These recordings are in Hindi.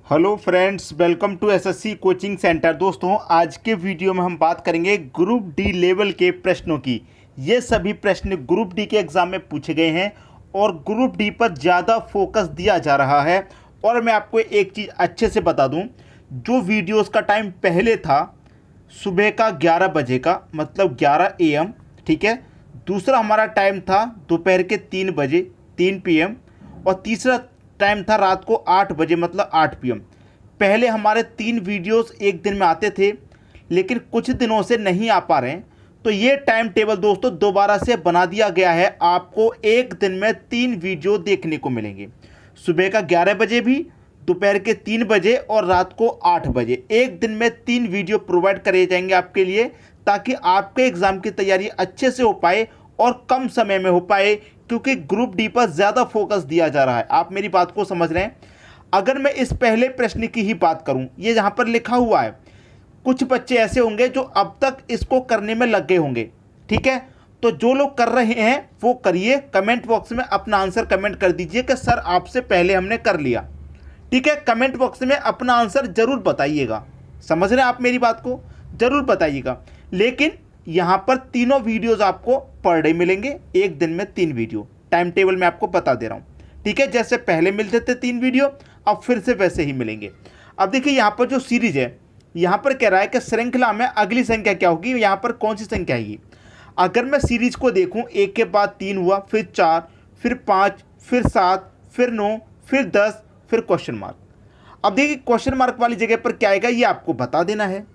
Hello friends, welcome to SSC coaching centre. दोस्तों, आज के वीडियो में हम बात करेंगे ग्रुप डी लेवल के प्रश्नों की। ये सभी प्रश्न ग्रुप डी के एग्ज़ाम में पूछे गए हैं और ग्रुप डी पर ज़्यादा फोकस दिया जा रहा है। और मैं आपको एक चीज़ अच्छे से बता दूं, जो वीडियोस का टाइम पहले था सुबह का 11 बजे का, मतलब 11 AM, ठीक है। दूसरा हमारा टाइम था दोपहर के 3 बजे 3 PM, और तीसरा टाइम था रात को 8 बजे मतलब 8 PM। पहले हमारे 3 वीडियोस एक दिन में आते थे, लेकिन कुछ दिनों से नहीं आ पा रहे हैं। तो ये टाइम टेबल दोस्तों दोबारा से बना दिया गया है। आपको एक दिन में 3 वीडियो देखने को मिलेंगे, सुबह का 11 बजे भी, दोपहर के 3 बजे और रात को 8 बजे। एक दिन में 3 वीडियो प्रोवाइड करे जाएंगे आपके लिए, ताकि आपके एग्ज़ाम की तैयारी अच्छे से हो पाए और कम समय में हो पाए, क्योंकि ग्रुप डी पर ज़्यादा फोकस दिया जा रहा है। आप मेरी बात को समझ रहे हैं। अगर मैं इस पहले प्रश्न की ही बात करूं, ये जहां पर लिखा हुआ है, कुछ बच्चे ऐसे होंगे जो अब तक इसको करने में लग गए होंगे, ठीक है। तो जो लोग कर रहे हैं वो करिए, कमेंट बॉक्स में अपना आंसर कमेंट कर दीजिए कि सर आपसे पहले हमने कर लिया, ठीक है। कमेंट बॉक्स में अपना आंसर ज़रूर बताइएगा। समझ रहे हैं आप मेरी बात को, ज़रूर बताइएगा। लेकिन यहाँ पर तीनों वीडियोज़ आपको पर डे मिलेंगे, एक दिन में 3 वीडियो। टाइम टेबल मैं आपको बता दे रहा हूँ, ठीक है। जैसे पहले मिलते थे 3 वीडियो, अब फिर से वैसे ही मिलेंगे। अब देखिए यहाँ पर जो सीरीज है, यहाँ पर कह रहा है कि श्रृंखला में अगली संख्या क्या होगी, यहाँ पर कौन सी संख्या आएगी। अगर मैं सीरीज को देखूँ, 1 के बाद 3 हुआ, फिर 4, फिर 5, फिर 7, फिर 9, फिर 10, फिर क्वेश्चन मार्क। अब देखिए क्वेश्चन मार्क वाली जगह पर क्या आएगा ये आपको बता देना है।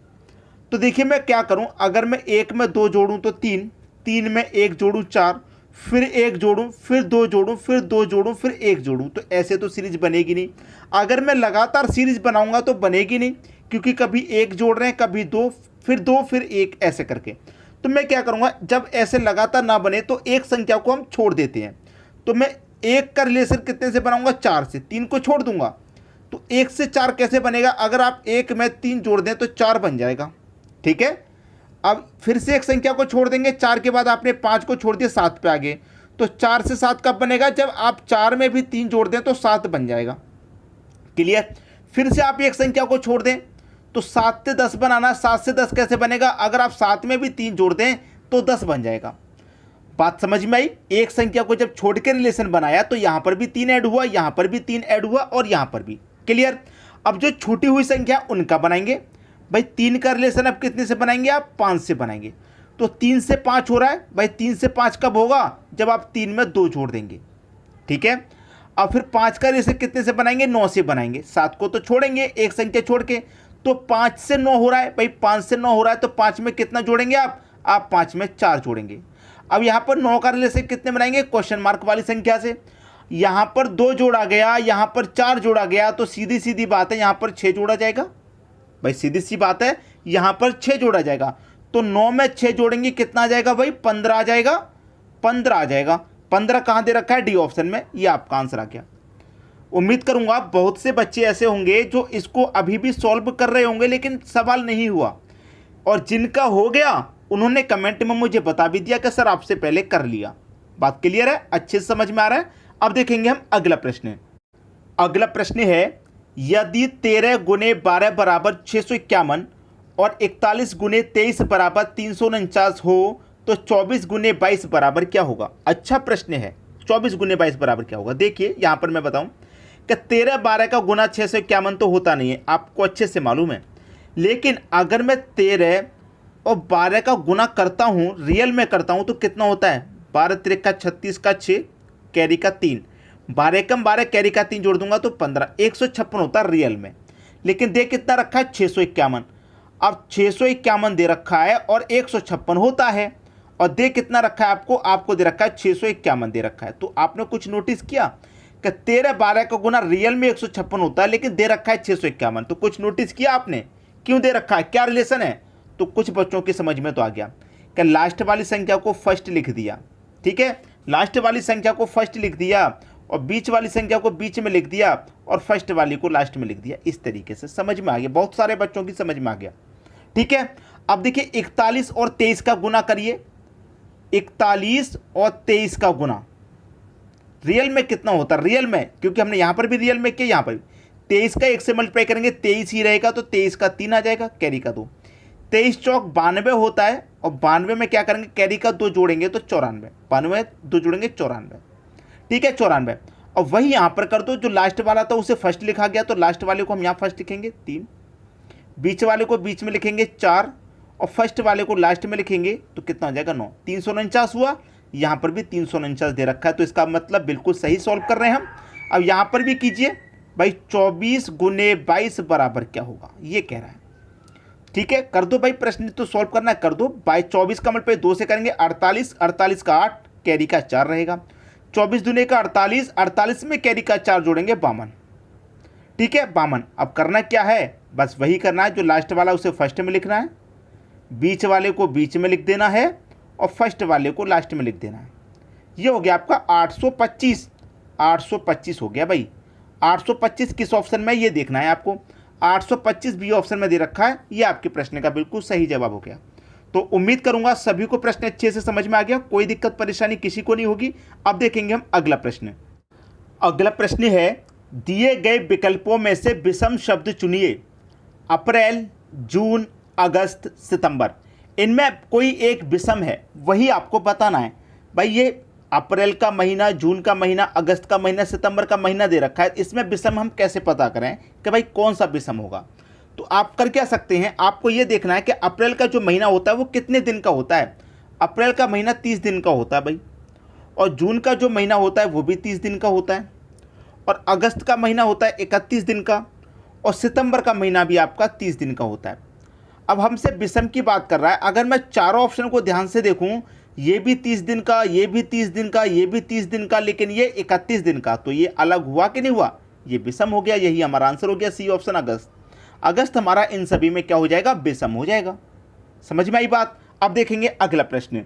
तो देखिए मैं क्या करूं, अगर मैं 1 में 2 जोड़ूं तो 3, 3 में 1 जोड़ूं 4, फिर 1 जोड़ूं, फिर 2 जोड़ूं, फिर 2 जोड़ूं, फिर 1 जोड़ूं, तो ऐसे तो सीरीज बनेगी नहीं। अगर मैं लगातार सीरीज बनाऊंगा तो बनेगी नहीं, क्योंकि कभी 1 जोड़ रहे हैं, कभी 2, फिर 1 ऐसे करके। तो मैं क्या करूँगा, जब ऐसे लगातार ना बने तो एक संख्या को हम छोड़ देते हैं। तो मैं 1 का रिलेशन कितने से बनाऊँगा, 4 से। 3 को छोड़ दूंगा तो 1 से 4 कैसे बनेगा, अगर आप 1 में 3 जोड़ दें तो 4 बन जाएगा, ठीक है। अब फिर से एक संख्या को छोड़ देंगे, 4 के बाद आपने 5 को छोड़ दिया, 7 पे आ गए। तो 4 से 7 कब बनेगा, जब आप 4 में भी 3 जोड़ दें तो 7 बन जाएगा। क्लियर। फिर से आप एक संख्या को छोड़ दें तो 7 से 10 बनाना, 7 से 10 कैसे बनेगा, अगर आप 7 में भी 3 जोड़ दें तो 10 बन जाएगा। बात समझ में आई। एक संख्या को जब छोड़ के रिलेशन बनाया तो यहां पर भी 3 ऐड हुआ, यहां पर भी 3 ऐड हुआ और यहां पर भी। क्लियर। अब जो छूटी हुई संख्या उनका बनाएंगे। भाई 3 का रिलेशन अब कितने से बनाएंगे, आप 5 से बनाएंगे। तो 3 से 5 हो रहा है। भाई 3 से 5 कब होगा, जब आप 3 में 2 जोड़ देंगे, ठीक है। अब फिर 5 का रिलेशन कितने से बनाएंगे, 9 से बनाएंगे। 7 को तो छोड़ेंगे एक संख्या छोड़ के, तो 5 से 9 हो रहा है। भाई 5 से 9 हो रहा है तो 5 में कितना जोड़ेंगे आप 5 में 4 जोड़ेंगे। अब यहाँ पर 9 का रिलेशन कितने बनाएंगे, क्वेश्चन मार्क वाली संख्या से। यहाँ पर 2 जोड़ा गया, यहाँ पर 4 जोड़ा गया, तो सीधी सीधी बात है यहाँ पर 6 जोड़ा जाएगा। भाई सीधी सी बात है, यहां पर 6 जोड़ा जाएगा। तो 9 में 6 जोड़ेंगे कितना आ जाएगा, भाई 15 आ जाएगा। 15 आ जाएगा। 15 कहां दे रखा है, डी ऑप्शन में। ये आपका आंसर आ गया। उम्मीद करूंगा बहुत से बच्चे ऐसे होंगे जो इसको अभी भी सॉल्व कर रहे होंगे, लेकिन सवाल नहीं हुआ। और जिनका हो गया उन्होंने कमेंट में मुझे बता भी दिया कि सर आपसे पहले कर लिया। बात क्लियर है, अच्छे से समझ में आ रहा है। अब देखेंगे हम अगला प्रश्न। अगला प्रश्न है, यदि 13 गुने 12 बराबर 651 और 41 गुने 23 बराबर 349 हो तो 24 गुने 22 बराबर क्या होगा। अच्छा प्रश्न है, 24 गुने 22 बराबर क्या होगा। देखिए यहाँ पर मैं बताऊँ कि 13 12 का गुना 651 तो होता नहीं है, आपको अच्छे से मालूम है। लेकिन अगर मैं 13 और 12 का गुना करता हूँ, रियल में करता हूँ, तो कितना होता है, 12 त्रिक का 36 का 6 कैरी का 3, 12 कम 12 कैरी का 3 जोड़ दूंगा तो 15, 156 होता है रियल में। लेकिन दे कितना रखा है, 651। अब 651 दे रखा है और 156 होता है, और दे कितना रखा है आपको दे रखा है 651 दे रखा है। तो आपने कुछ नोटिस किया कि 13 12 का गुना रियल में 156 होता है, लेकिन दे रखा है 651। तो कुछ नोटिस किया आपने, क्यों दे रखा है, क्या रिलेशन है। तो कुछ बच्चों की समझ में तो आ गया कि लास्ट वाली संख्या को फर्स्ट लिख दिया, ठीक है। लास्ट वाली संख्या को फर्स्ट लिख दिया और बीच वाली संख्या को बीच में लिख दिया और फर्स्ट वाली को लास्ट में लिख दिया। इस तरीके से समझ में आ गया, बहुत सारे बच्चों की समझ में आ गया, ठीक है। अब देखिए 41 और 23 का गुना करिए। 41 और 23 का गुना रियल में कितना होता है, रियल में, क्योंकि हमने यहां पर भी रियल में किया, यहां पर भी 23 का 1 से मल्टीप्लाई करेंगे 23 ही रहेगा, तो 23 का 3 आ जाएगा, कैरी का 2। 23 चौक 92 होता है, और 92 में क्या करेंगे, कैरी का 2 जोड़ेंगे तो 94, 92 2 जोड़ेंगे 94, ठीक है 94। और वही यहाँ पर कर दो, जो लास्ट वाला था उसे फर्स्ट लिखा गया, तो लास्ट वाले को हम यहाँ फर्स्ट लिखेंगे 3, बीच वाले को बीच में लिखेंगे 4, और फर्स्ट वाले को लास्ट में लिखेंगे तो कितना हो जाएगा 9। 349 हुआ, यहाँ पर भी 349 दे रखा है, तो इसका मतलब बिल्कुल सही सॉल्व कर रहे हैं हम। अब यहाँ पर भी कीजिए भाई, 24 गुने 22 बराबर क्या होगा, ये कह रहा है, ठीक है कर दो भाई, प्रश्न तो सॉल्व करना है, कर दो। 24 का मल्टीप्लाई 2 से करेंगे 48, 48 का 8, कैरी का 4 रहेगा, 24 दुने का 48, 48 में कैरी का 4 जोड़ेंगे 52, ठीक है 52। अब करना क्या है, बस वही करना है, जो लास्ट वाला उसे फर्स्ट में लिखना है, बीच वाले को बीच में लिख देना है, और फर्स्ट वाले को लास्ट में लिख देना है। ये हो गया आपका 825, 825 हो गया भाई। 825 किस ऑप्शन में, ये देखना है आपको। 825 बी ऑप्शन में दे रखा है, ये आपके प्रश्न का बिल्कुल सही जवाब हो गया। तो उम्मीद करूंगा सभी को प्रश्न अच्छे से समझ में आ गया, कोई दिक्कत परेशानी किसी को नहीं होगी। अब देखेंगे हम अगला प्रश्न। अगला प्रश्न है, दिए गए विकल्पों में से विषम शब्द चुनिए। अप्रैल, जून, अगस्त, सितंबर, इनमें कोई एक विषम है, वही आपको बताना है। भाई ये अप्रैल का महीना, जून का महीना, अगस्त का महीना, सितंबर का महीना दे रखा है, इसमें विषम हम कैसे पता करें कि भाई कौन सा विषम होगा। तो आप कर क्या सकते हैं, आपको ये देखना है कि अप्रैल का जो महीना होता है वो कितने दिन का होता है। अप्रैल का महीना 30 दिन का होता है भाई, और जून का जो महीना होता है वो भी 30 दिन का होता है, और अगस्त का महीना होता है 31 दिन का, और सितंबर का महीना भी आपका 30 दिन का होता है। अब हमसे विषम की बात कर रहा है, अगर मैं चारों ऑप्शन को ध्यान से देखूं, ये भी 30 दिन का, ये भी 30 दिन का, ये भी 30 दिन का, लेकिन ये 31 दिन का, तो ये अलग हुआ कि नहीं हुआ, ये विषम हो गया। यही हमारा आंसर हो गया, सी ऑप्शन अगस्त। अगस्त हमारा इन सभी में क्या हो जाएगा, विषम हो जाएगा। समझ में आई बात। अब देखेंगे अगला प्रश्न।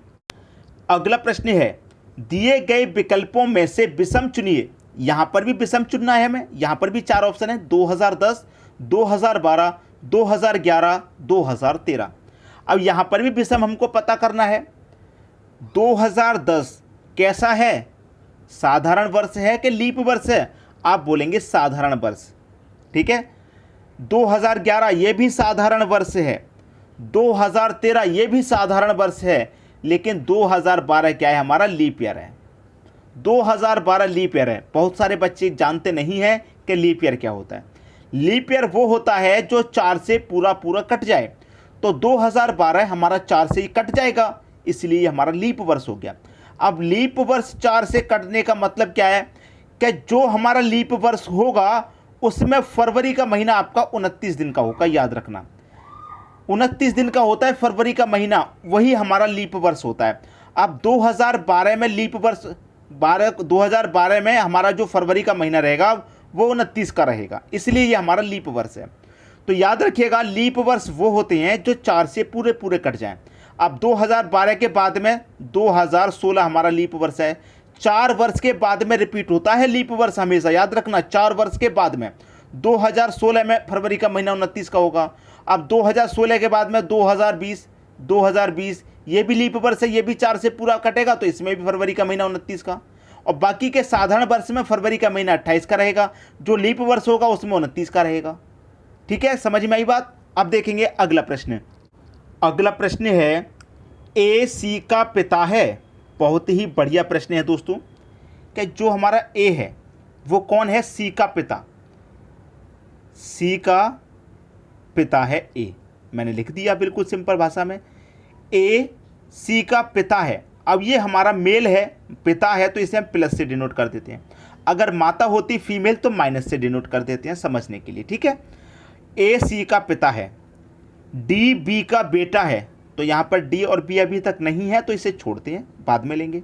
अगला प्रश्न है, दिए गए विकल्पों में से विषम चुनिए। यहां पर भी विषम चुनना है हमें, यहां पर भी 4 ऑप्शन है, 2010, 2012, 2011, 2013। अब यहां पर भी विषम हमको पता करना है। 2010 कैसा है, साधारण वर्ष है कि लीप वर्ष है, आप बोलेंगे साधारण वर्ष, ठीक है। 2011 ये भी साधारण वर्ष है, 2013 ये भी साधारण वर्ष है, लेकिन 2012 क्या है, हमारा लीप ईयर है। 2012 लीप ईयर है। बहुत सारे बच्चे जानते नहीं हैं कि लीप ईयर क्या होता है। लीप ईयर वो होता है जो 4 से पूरा पूरा कट जाए, तो 2012 हमारा 4 से ही कट जाएगा, इसलिए हमारा लीप वर्ष हो गया। अब लीप वर्ष 4 से कटने का मतलब क्या है कि जो हमारा लीप वर्ष होगा उसमें फरवरी का महीना आपका 29 दिन का होगा, याद रखना 29 दिन का होता है फरवरी का महीना, वही हमारा लीप वर्ष होता है। अब 2012 में लीप वर्ष 2012 में हमारा जो फरवरी का महीना रहेगा वो 29 का रहेगा, इसलिए ये हमारा लीप वर्ष है। तो याद रखिएगा, लीप वर्ष वो होते हैं जो 4 से पूरे पूरे कट जाएं। अब 2012 के बाद में 2016 हमारा लीप वर्ष है। 4 वर्ष के बाद में रिपीट होता है लीप वर्ष, हमेशा याद रखना 4 वर्ष के बाद में। 2016 में फरवरी का महीना 29 का होगा। अब 2016 के बाद में 2020 ये भी लीप वर्ष है, ये भी 4 से पूरा कटेगा, तो इसमें भी फरवरी का महीना 29 का। और बाकी के साधारण वर्ष में फरवरी का महीना 28 का रहेगा, जो लीप वर्ष होगा उसमें 29 का रहेगा। ठीक है, समझ में आई बात। अब देखेंगे अगला प्रश्न। अगला प्रश्न है, ए सी का पिता है। बहुत ही बढ़िया प्रश्न है दोस्तों, कि जो हमारा ए है वो कौन है, सी का पिता। सी का पिता है ए, मैंने लिख दिया बिल्कुल सिंपल भाषा में, ए सी का पिता है। अब ये हमारा मेल है, पिता है, तो इसे हम प्लस से डिनोट कर देते हैं। अगर माता होती फीमेल तो माइनस से डिनोट कर देते हैं समझने के लिए, ठीक है। ए सी का पिता है, डी बी का बेटा है, तो यहाँ पर डी और बी अभी तक नहीं है तो इसे छोड़ते हैं, बाद में लेंगे।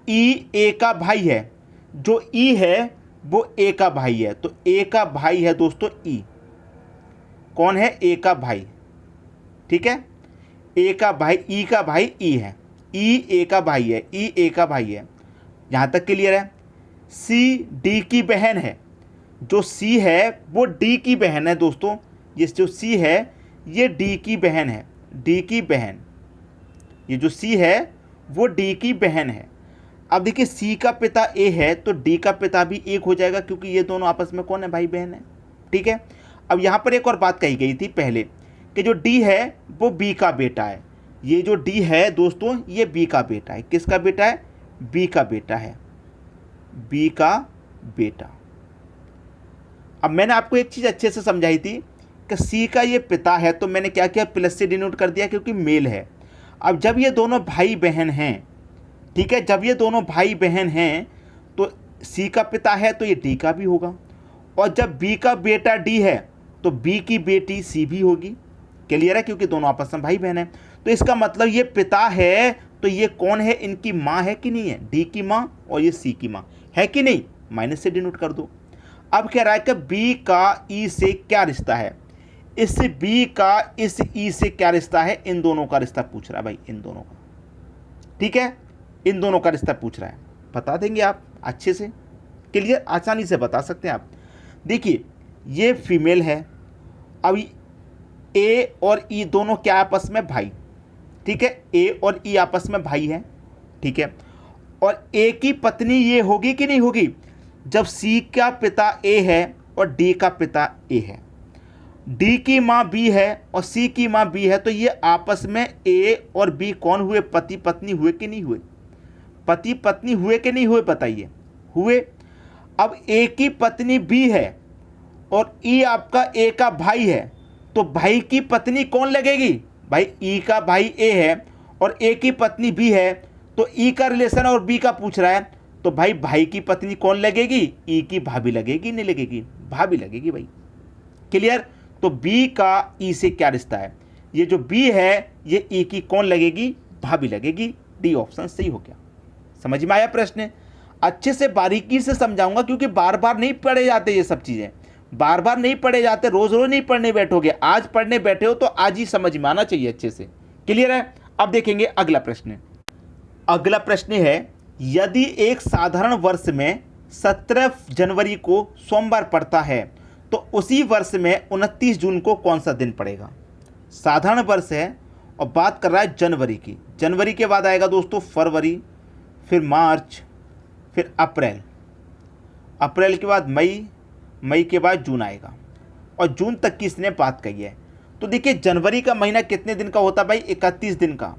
ई ए का भाई है, जो ई है वो ए का भाई है, तो ए का भाई है दोस्तों ई। कौन है, ए का भाई, ठीक है। ए का भाई, ई का भाई ई है, ई ए का भाई है, ई ए का भाई है, यहाँ तक क्लियर है। सी डी की बहन है, जो सी है वो डी की बहन है दोस्तों, ये जो सी है ये डी की बहन है, डी की बहन, ये जो सी है वो डी की बहन है। अब देखिए सी का पिता ए है तो डी का पिता भी एक हो जाएगा, क्योंकि ये दोनों आपस में कौन है, भाई बहन है। ठीक है। अब यहाँ पर एक और बात कही गई थी पहले कि जो डी है वो बी का बेटा है। ये जो डी है दोस्तों ये बी का बेटा है। किसका बेटा है? बी का बेटा है, बी का बेटा। अब मैंने आपको एक चीज़ अच्छे से समझाई थी कि सी का ये पिता है, तो मैंने क्या किया, प्लस से डिनोट कर दिया क्योंकि मेल है। अब जब ये दोनों भाई बहन हैं, ठीक है, जब ये दोनों भाई बहन हैं तो सी का पिता है तो ये डी का भी होगा, और जब बी का बेटा डी है तो बी की बेटी सी भी होगी। क्लियर है? क्योंकि दोनों आपस में भाई बहन हैं। तो इसका मतलब ये पिता है तो ये कौन है? इनकी माँ है कि नहीं है? डी की माँ और ये सी की माँ है कि नहीं? माइनस से डिनोट कर दो। अब कह रहा है कि बी का ई से क्या रिश्ता है, इस बी का इस ई से क्या रिश्ता है? इन दोनों का रिश्ता पूछ रहा है भाई, इन दोनों का, ठीक है, इन दोनों का रिश्ता पूछ रहा है। बता देंगे आप अच्छे से, क्लियर, आसानी से बता सकते हैं आप। देखिए ये फीमेल है, अब ए और ई दोनों क्या आपस में भाई, ठीक है, ए और ई आपस में भाई हैं, ठीक है, और ए की पत्नी ये होगी कि नहीं होगी? जब सी का पिता ए है और डी का पिता ए है, डी की माँ बी है और सी की माँ बी है, तो ये आपस में ए और बी कौन हुए? पति पत्नी हुए कि नहीं हुए? पति पत्नी हुए कि नहीं हुए? बताइए, हुए। अब ए की पत्नी बी है और ई आपका ए का भाई है, तो भाई की पत्नी कौन लगेगी? भाई ई का भाई ए है और ए की पत्नी बी है, तो ई का रिलेशन और बी का पूछ रहा है, तो भाई भाई की पत्नी कौन लगेगी? ई की भाभी लगेगी, नहीं लगेगी? भाभी लगेगी भाई। क्लियर? तो बी का ई से क्या रिश्ता है? ये जो बी है ये ई की कौन लगेगी? भाभी लगेगी। डी ऑप्शन सही हो गया। समझ में आया प्रश्न? अच्छे से बारीकी से समझाऊंगा क्योंकि बार बार नहीं पढ़े जाते ये सब चीज़ें, बार बार नहीं पढ़े जाते, रोज रोज नहीं पढ़ने बैठोगे। आज पढ़ने बैठे हो तो आज ही समझ में आना चाहिए अच्छे से। क्लियर है? अब देखेंगे अगला प्रश्न। अगला प्रश्न है, यदि एक साधारण वर्ष में 17 जनवरी को सोमवार पड़ता है तो उसी वर्ष में 29 जून को कौन सा दिन पड़ेगा? साधारण वर्ष है और बात कर रहा है जनवरी की। जनवरी के बाद आएगा दोस्तों फरवरी, फिर मार्च, फिर अप्रैल, अप्रैल के बाद मई, मई के बाद जून आएगा, और जून तक की इसने बात कही है। तो देखिए जनवरी का महीना कितने दिन का होता है भाई? 31 दिन का,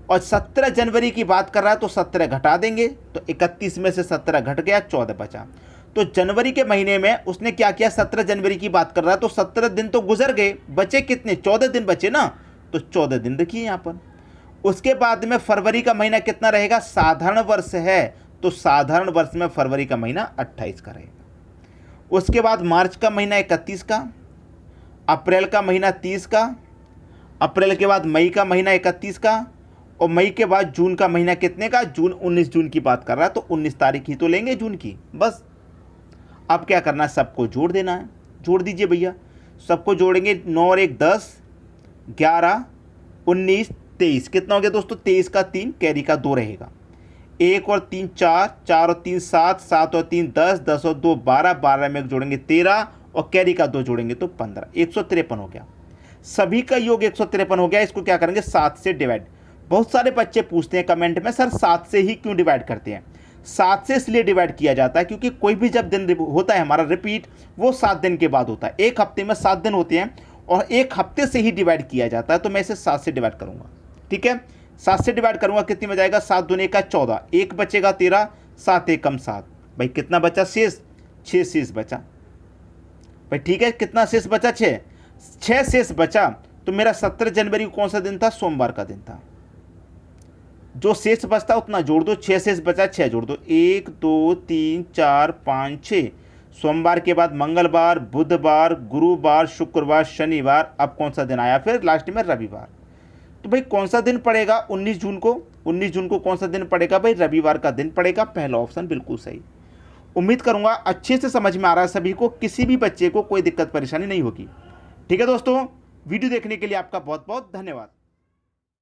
और 17 जनवरी की बात कर रहा है तो 17 घटा देंगे, तो 31 में से 17 घट गया, 14 बचा। तो जनवरी के महीने में उसने क्या किया? 17 जनवरी की बात कर रहा है तो 17 दिन तो गुजर गए, बचे कितने? 14 दिन बचे ना, तो 14 दिन रखिए यहाँ पर। उसके बाद में फरवरी का महीना कितना रहेगा? साधारण वर्ष है तो साधारण वर्ष में फरवरी का महीना 28 का रहेगा। उसके बाद मार्च का महीना 31 का, अप्रैल का महीना 30 का, अप्रैल के बाद मई का महीना 31 का, और मई के बाद जून का महीना कितने का? जून, 19 जून की बात कर रहा है तो 19 तारीख ही तो लेंगे जून की, बस। अब क्या करना है? सबको जोड़ देना है। जोड़ दीजिए भैया, सबको जोड़ेंगे। 9 और 1 10, 11, 19, 23, कितना हो गया दोस्तों? 23 का 3, कैरी का 2 रहेगा। 1 और 3 4, 4 और 3 7, 7 और 3 10, 10 और 2 12, 12 में जोड़ेंगे 13 और कैरी का 2 जोड़ेंगे तो 15, 153 हो गया। सभी का योग 153 हो गया। इसको क्या करेंगे? 7 से डिवाइड। बहुत सारे बच्चे पूछते हैं कमेंट में, सर 7 से ही क्यों डिवाइड करते हैं? 7 से इसलिए डिवाइड किया जाता है क्योंकि कोई भी जब दिन होता है हमारा रिपीट, वो 7 दिन के बाद होता है। एक हफ्ते में 7 दिन होते हैं और एक हफ्ते से ही डिवाइड किया जाता है, तो मैं इसे 7 से डिवाइड करूँगा, ठीक है। 7 से डिवाइड करूँगा, कितनी में जाएगा? 7 दूनी का 14, 1 बचेगा 13, 7 एकम 7, भाई कितना बचा शेष? 6 शेष बचा भाई, ठीक है। कितना शेष बचा? 6 शेष बचा। तो मेरा 17 जनवरी को कौन सा दिन था? सोमवार का दिन था। जो शेष बचता उतना जोड़ दो, 6 शेष बचा, 6 जोड़ दो, 1 2 3 4 5 6। सोमवार के बाद मंगलवार, बुधवार, गुरुवार, शुक्रवार, शनिवार, अब कौन सा दिन आया? फिर लास्ट में रविवार। तो भाई कौन सा दिन पड़ेगा? 19 जून को। 19 जून को कौन सा दिन पड़ेगा भाई? रविवार का दिन पड़ेगा। पहला ऑप्शन बिल्कुल सही। उम्मीद करूंगा अच्छे से समझ में आ रहा है सभी को, किसी भी बच्चे को कोई दिक्कत परेशानी नहीं होगी। ठीक है दोस्तों, वीडियो देखने के लिए आपका बहुत बहुत धन्यवाद।